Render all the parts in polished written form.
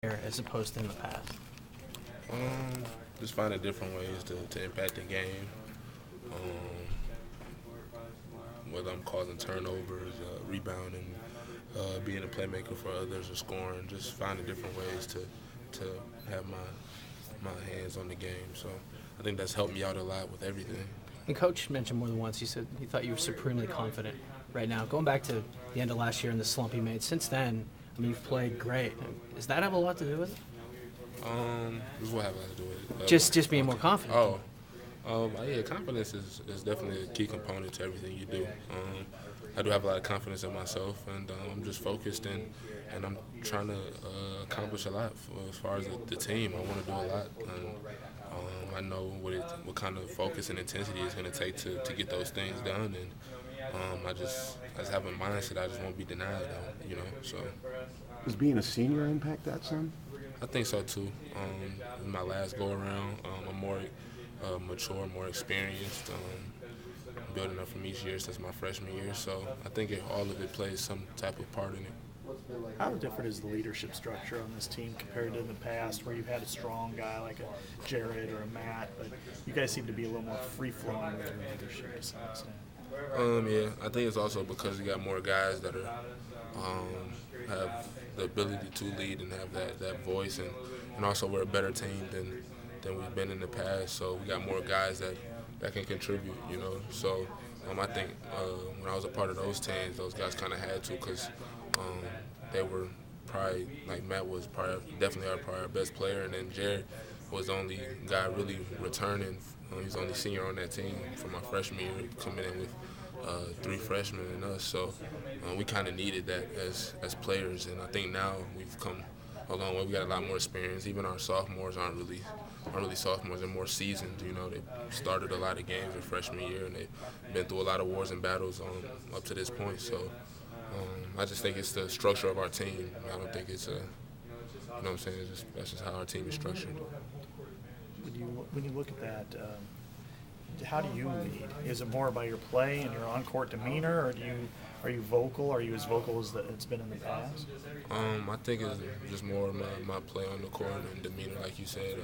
as opposed to in the past? Um, just finding different ways to impact the game. Whether I'm causing turnovers, rebounding, being a playmaker for others, or scoring, just finding different ways to have my hands on the game. So I think that's helped me out a lot with everything. And Coach mentioned more than once, he said he thought you were supremely confident right now. Going back to the end of last year and the slump you made, since then, I mean, you've played great. Does that have a lot to do with it? This is what have I to do with it? Just being more confident. Yeah, confidence is definitely a key component to everything you do. I do have a lot of confidence in myself, and I'm just focused and I'm trying to accomplish a lot as far as the team. I want to do a lot. I know what kind of focus and intensity it's going to take to get those things done, and I just have a mindset I just won't be denied, So Does being a senior impact that some? I think so too. In my last go around, I'm more mature, more experienced, building up from each year since my freshman year. So I think all of it plays some type of part in it. How different is the leadership structure on this team compared to the past, where you've had a strong guy like a Jared or a Matt, but you guys seem to be a little more free-flowing with your leadership to some extent? Yeah, I think it's also because you got more guys that are have the ability to lead and have that voice, and also we're a better team than we've been in the past. So we got more guys that can contribute, So I think when I was a part of those teams, those guys kind of had to, because they were probably, like Matt was definitely our best player, and then Jared was the only guy really returning. He's the only senior on that team from my freshman year, coming in with 3 freshmen and us. So we kind of needed that as players, and I think now we've come a long way. We got a lot more experience. Even our sophomores aren't really sophomores; they're more seasoned. They started a lot of games their freshman year, and they've been through a lot of wars and battles up to this point. So I just think it's the structure of our team. I don't think it's what I'm saying? That's just how our team is structured. When you look at that, how do you lead? Is it more about your play and your on-court demeanor, or are you vocal? Are you as vocal as it's been in the past? I think it's just more my play on the court and demeanor, like you said.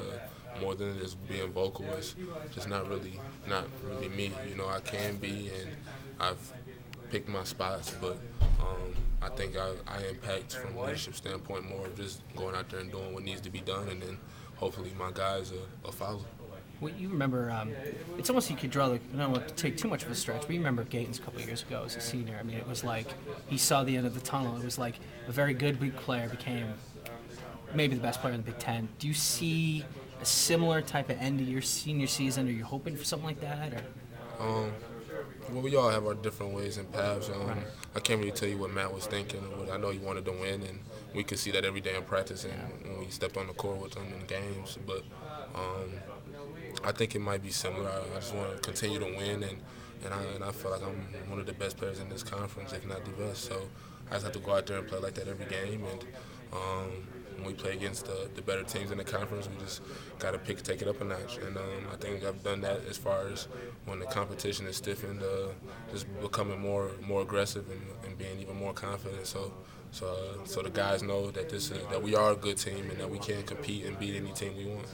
More than it is being vocal, it's just not really me. I can be, and I've picked my spots, but I think I impact from a leadership standpoint more of just going out there and doing what needs to be done, and then hopefully my guys will follow. Well, you remember, it's almost you could draw, I don't want to take too much of a stretch, but you remember Gaten's a couple of years ago as a senior. I mean, it was like he saw the end of the tunnel. It was like a very good big player became maybe the best player in the Big Ten. Do you see a similar type of end to your senior season? Are you hoping for something like that? Or? Well, we all have our different ways and paths. I can't really tell you what Matt was thinking. I know he wanted to win, and we could see that every day in practice and when we stepped on the court with him in games. But I think it might be similar. I just want to continue to win, and I feel like I'm one of the best players in this conference, if not the best. So I just have to go out there and play like that every game. And when we play against the better teams in the conference, we just got to take it up a notch. And I think I've done that as far as when the competition is stiffened, just becoming more aggressive and being even more confident. So the guys know that that we are a good team and that we can compete and beat any team we want.